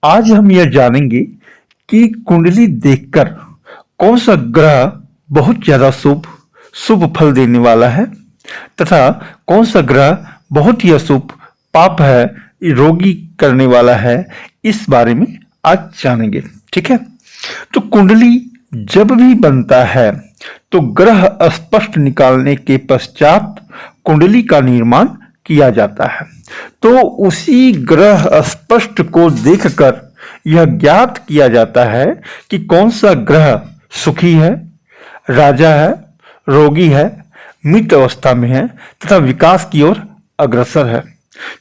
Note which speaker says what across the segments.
Speaker 1: आज हम यह जानेंगे कि कुंडली देखकर कौन सा ग्रह बहुत ज्यादा शुभ शुभ फल देने वाला है तथा कौन सा ग्रह बहुत ही अशुभ पाप है, रोगी करने वाला है। इस बारे में आज जानेंगे। ठीक है, तो कुंडली जब भी बनता है तो ग्रह स्पष्ट निकालने के पश्चात कुंडली का निर्माण किया जाता है। तो उसी ग्रह स्पष्ट को देखकर यह ज्ञात किया जाता है कि कौन सा ग्रह सुखी है, राजा है, रोगी है, मृत अवस्था में है तथा विकास की ओर अग्रसर है।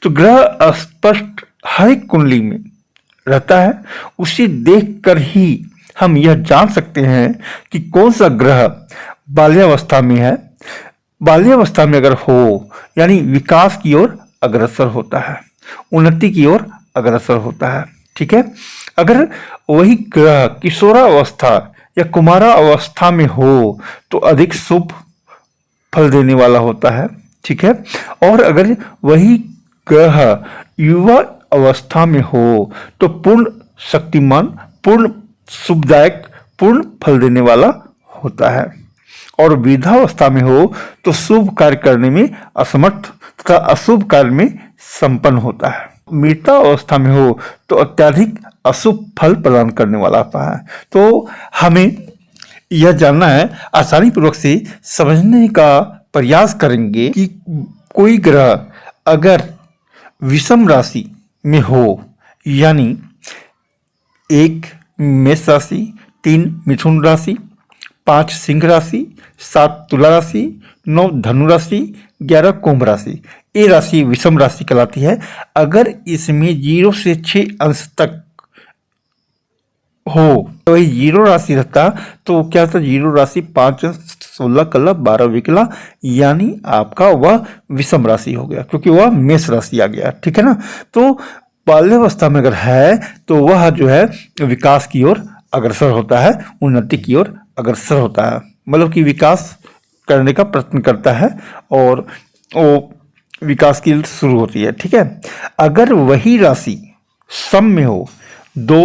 Speaker 1: तो ग्रह स्पष्ट हर एक कुंडली में रहता है, उसे देखकर ही हम यह जान सकते हैं कि कौन सा ग्रह बाल्यावस्था में है। बाल्यावस्था में अगर हो यानी विकास की ओर अग्रसर होता है, उन्नति की ओर अग्रसर होता है। ठीक है, अगर वही ग्रह किशोरावस्था या कुमारा अवस्था में हो तो अधिक शुभ फल देने वाला होता है। ठीक है, और अगर वही ग्रह युवा अवस्था में हो तो पूर्ण शक्तिमान, पूर्ण शुभदायक, पूर्ण फल देने वाला होता है। और वृद्धावस्था में हो तो शुभ कार्य करने में असमर्थ तथा अशुभ कार्य में संपन्न होता है। मृतावस्था में हो तो अत्यधिक अशुभ फल प्रदान करने वाला होता है। तो हमें यह जानना है, आसानी पूर्वक से समझने का प्रयास करेंगे कि कोई ग्रह अगर विषम राशि में हो यानी 1 मेष राशि, 3 मिथुन राशि, 5 सिंह राशि, 7 तुला राशि, 9 धनु राशि, 11 कुंभ राशि, ये राशि विषम राशि कहलाती है। अगर इसमें 0 से 6 अंश तक हो तो वही 0 राशि रहता तो क्या होता, 0 राशि 5 अंश 16 कला 12 विकला, यानी आपका वह विषम राशि हो गया क्योंकि वह मेष राशि आ गया। ठीक है ना, तो बाल्यावस्था में अगर है तो वह जो है विकास की ओर अग्रसर होता है, उन्नति की ओर अग्रसर होता है, मतलब कि विकास करने का प्रयत्न करता है और वो विकास की शुरू होती है। ठीक है, अगर वही राशि सम में हो, 2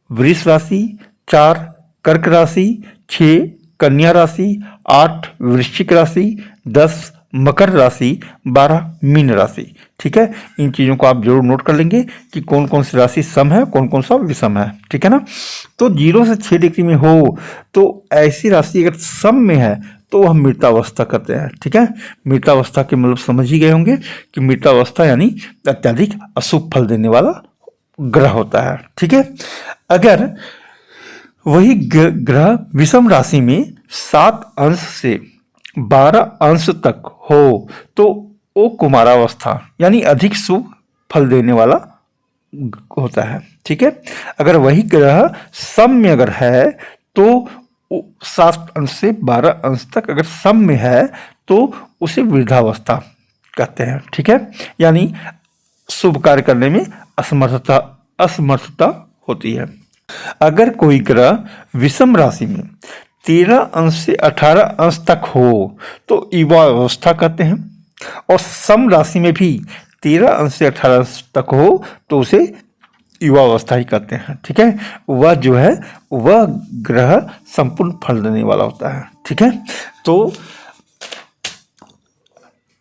Speaker 1: वृष राशि, 4 कर्क राशि, 6 कन्या राशि, 8 वृश्चिक राशि, 10 मकर राशि, 12 मीन राशि। ठीक है, इन चीजों को आप जरूर नोट कर लेंगे कि कौन कौन सी राशि सम है, कौन कौन सा विषम है। ठीक है ना, तो 0 से 6 डिग्री में हो तो ऐसी राशि अगर सम में है तो वह मृतावस्था कहते हैं। ठीक है, मृतावस्था के मतलब समझ ही गए होंगे कि मृतावस्था यानी अत्यधिक अशुभ फल देने वाला ग्रह होता है। ठीक है, अगर वही ग्रह विषम राशि में 7 अंश से 12 अंश तक हो तो वो कुमारावस्था यानी अधिक शुभ फल देने वाला होता है। ठीक है, अगर वही ग्रह सम में अगर है तो 7 अंश से 12 अंश तक अगर सम में है तो उसे वृद्धावस्था कहते हैं। ठीक है, यानी शुभ कार्य करने में असमर्थता होती है। अगर कोई ग्रह विषम राशि में 13 अंश से 18 अंश तक हो तो युवा अवस्था कहते हैं, और सम राशि में भी 13 अंश से 18 अंश तक हो तो उसे युवा अवस्था ही कहते हैं। ठीक है, वह जो है वह ग्रह संपूर्ण फल देने वाला होता है। ठीक है, तो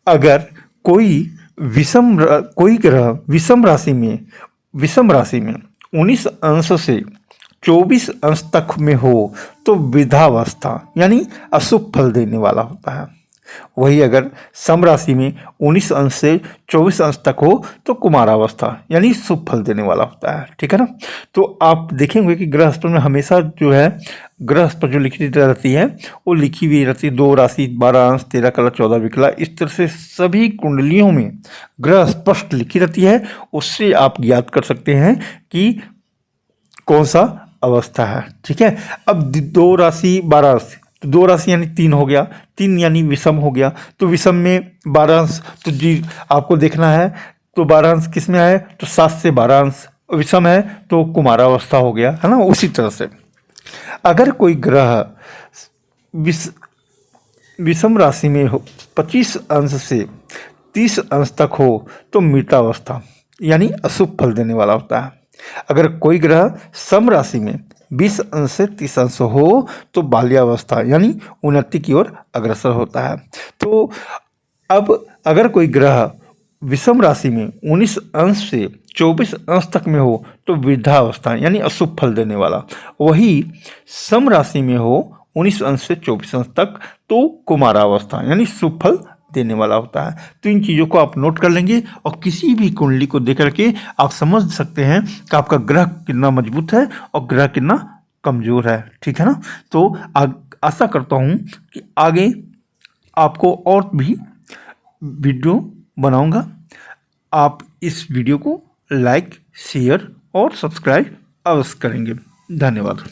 Speaker 1: अगर कोई ग्रह विषम राशि में 19 अंश से 24 अंश तक में हो तो वृद्धावस्था यानी अशुभ फल देने वाला होता है। वही अगर सम राशि में 19 अंश से 24 अंश तक हो तो कुमारावस्था यानी शुभ फल देने वाला होता है। ठीक है ना, तो आप देखेंगे कि ग्रहस्थ में हमेशा जो है ग्रहस्थ जो लिखी रहती है वो लिखी हुई रहती है 2 राशि 12 अंश 13 कला 14 विकला, इस तरह से सभी कुंडलियों में ग्रह स्पष्ट लिखी रहती है। उससे आप ज्ञात कर सकते हैं कि कौन सा अवस्था है। ठीक है, अब 2 राशि 12 अंश तो 2 राशि यानी 3 हो गया, 3 यानी विषम हो गया, तो विषम में 12 अंश तो जी आपको देखना है, तो 12 अंश किस में आए तो 7 से 12 अंश विषम है तो कुमारावस्था हो गया, है ना। उसी तरह से अगर कोई ग्रह विषम राशि में हो 25 अंश से 30 अंश तक हो तो मृतावस्था यानी अशुभ फल देने वाला होता है। अगर कोई ग्रह सम राशि में 20 अंश से 30 अंश हो तो बाल्यावस्था यानी उन्नति की ओर अग्रसर होता है। तो अब अगर कोई ग्रह विषम राशि में 19 अंश से 24 अंश तक में हो तो वृद्धावस्था यानी अशुभ फल देने वाला। वही सम राशि में हो 19 अंश से 24 अंश तक तो कुमारावस्था यानी शुभ फल देने वाला होता है। तो इन चीज़ों को आप नोट कर लेंगे और किसी भी कुंडली को देख करके आप समझ सकते हैं कि आपका ग्रह कितना मजबूत है और ग्रह कितना कमजोर है। ठीक है ना। तो आशा करता हूँ कि आगे आपको और भी वीडियो बनाऊंगा। आप इस वीडियो को लाइक शेयर और सब्सक्राइब अवश्य करेंगे। धन्यवाद।